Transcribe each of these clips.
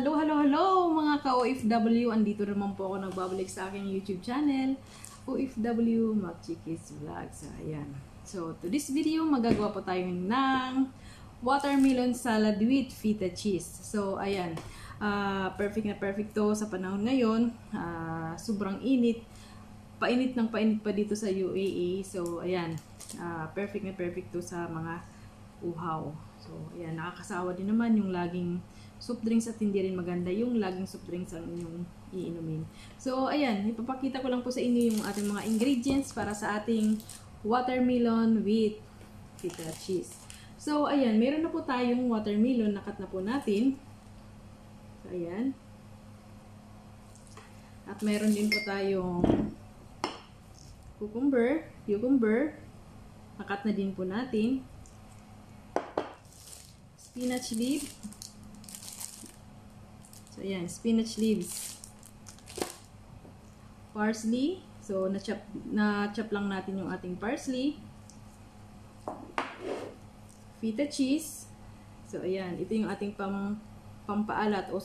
Hello mga ka-OFW. Andito naman po ako nagbabalik sa aking YouTube channel, OFW Magchikis Vlogs. Ayan. So, to this video, magagawa po tayo ng watermelon salad with feta cheese. So, ayan. Perfect na perfect to sa panahon ngayon. Sobrang init. Painit ng painit pa dito sa UAE. So, ayan. Perfect na perfect to sa mga uhaw. So, ayan. Nakakasawa din naman yung laging soft drinks at hindi rin maganda yung laging soft drinks ang inyong iinumin. So, ayan, ipapakita ko lang po sa inyo yung ating mga ingredients para sa ating watermelon with feta cheese. So, ayan, meron na po tayong watermelon, nakat na po natin. So, ayan. At meron din po tayong cucumber, nakat na din po natin. Spinach leaf. So, ayan, spinach leaves. Parsley. So, na-chop lang natin yung ating parsley. Feta cheese. So, ayan, ito yung ating pampaalat o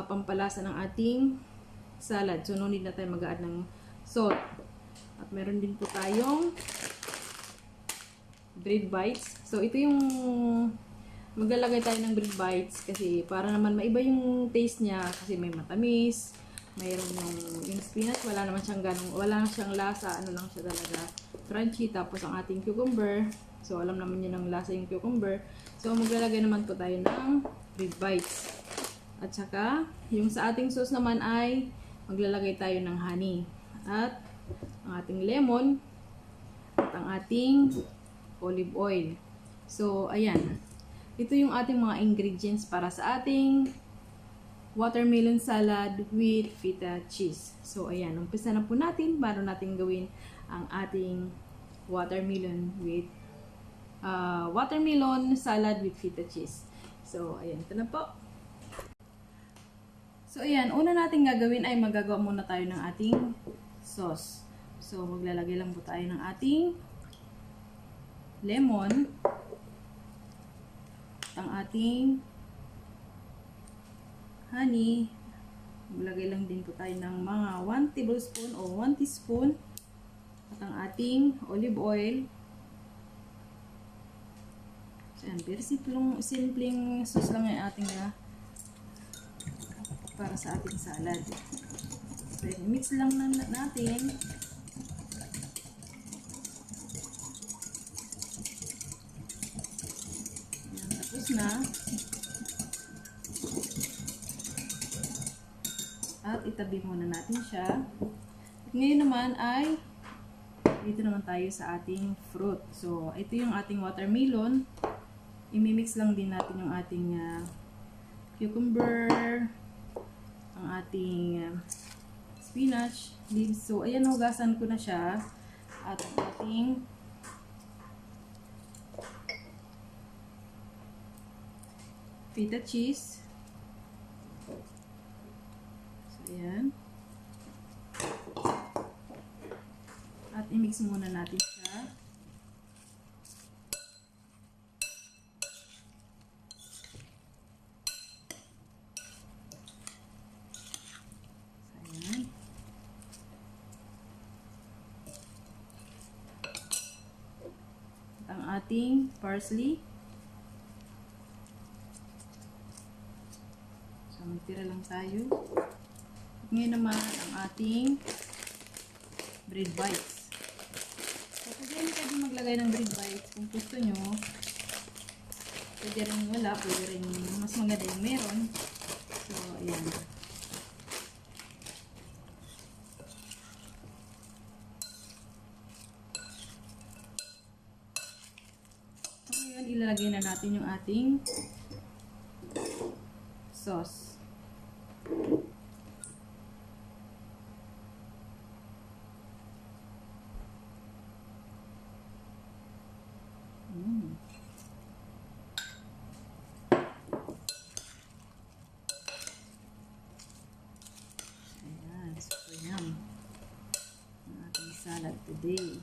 pampalasa ng ating salad. So, no need na tayo mag-add ng salt. At meron din po tayong bread bites. So, ito yung maglalagay tayo ng bread bites kasi para naman maiba yung taste niya kasi may matamis, mayroon yung spinach, wala naman siyang lasa, ano lang siya talaga, crunchy. Tapos ang ating cucumber, so alam naman niyo ng lasa yung cucumber. So maglalagay naman po tayo ng bread bites. At saka, yung sa ating sauce naman ay maglalagay tayo ng honey at ang ating lemon at ang ating olive oil. So, ayan. Ito yung ating mga ingredients para sa ating watermelon salad with feta cheese. So, ayan. Umpisa na po natin para natin gawin ang ating watermelon salad with feta cheese. So, ayan. Ito na po. So, ayan. Una natin gagawin ay magagawa muna tayo ng ating sauce. So, maglalagay lang po tayo ng ating lemon. Ang ating honey, maglagay lang din po tayo ng mga 1 tablespoon o 1 teaspoon. At ang ating olive oil. So, yan, very simpleng sauce lang yung ating para sa ating salad. So, mix lang natin. Na at itabi muna natin siya. At ngayon naman ay dito naman tayo sa ating fruit. So ito yung ating watermelon. Imimix lang din natin yung ating cucumber, ang ating spinach leaves. So ayan, hugasan ko na siya. At ang ating feta cheese. So, ayan. At i-mix muna natin siya. So, ayan. At ang ating parsley. So, magtira lang tayo. At ngayon naman ang ating bread bites. So, pwede maglagay ng bread bites kung gusto nyo. Pwede rin wala, pwede rin mas maganda yung meron. So, ayan. So, ngayon ilalagay na natin yung ating sauce. Ayan, super yum ang ating salad today.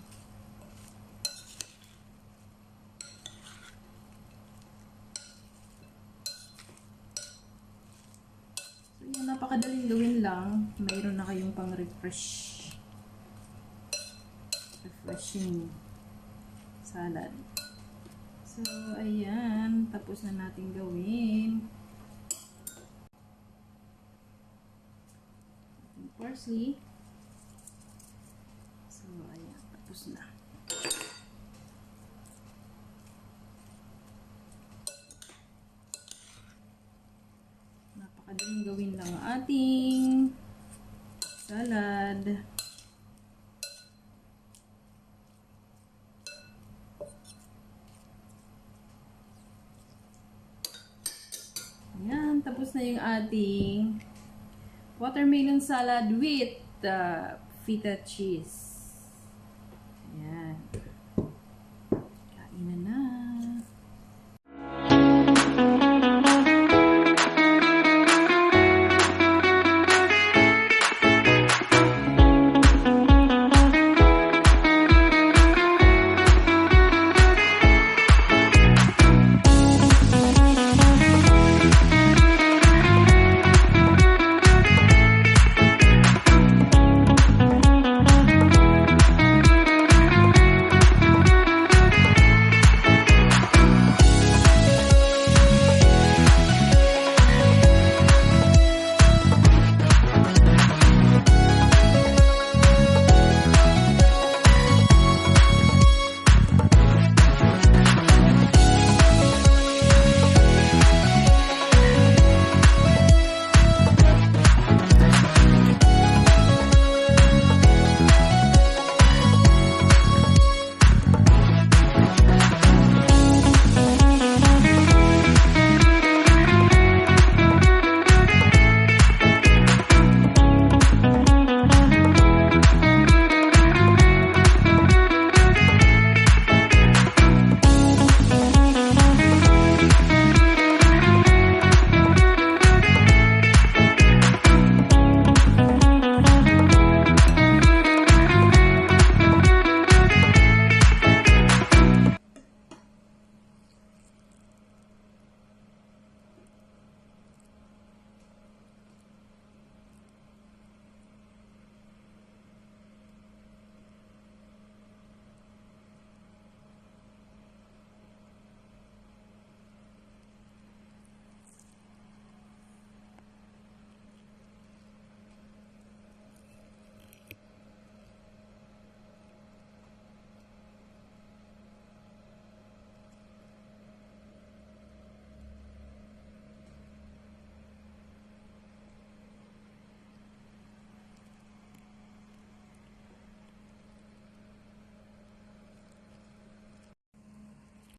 napakadaling gawin lang. Mayroon na kayong pang refreshing salad. So, ayan. Tapos na natin gawin. Parsley. So, ayan. Tapos na. Napakadaling gawin lang ang ating salad. Ayan, tapos na yung ating watermelon salad with feta cheese.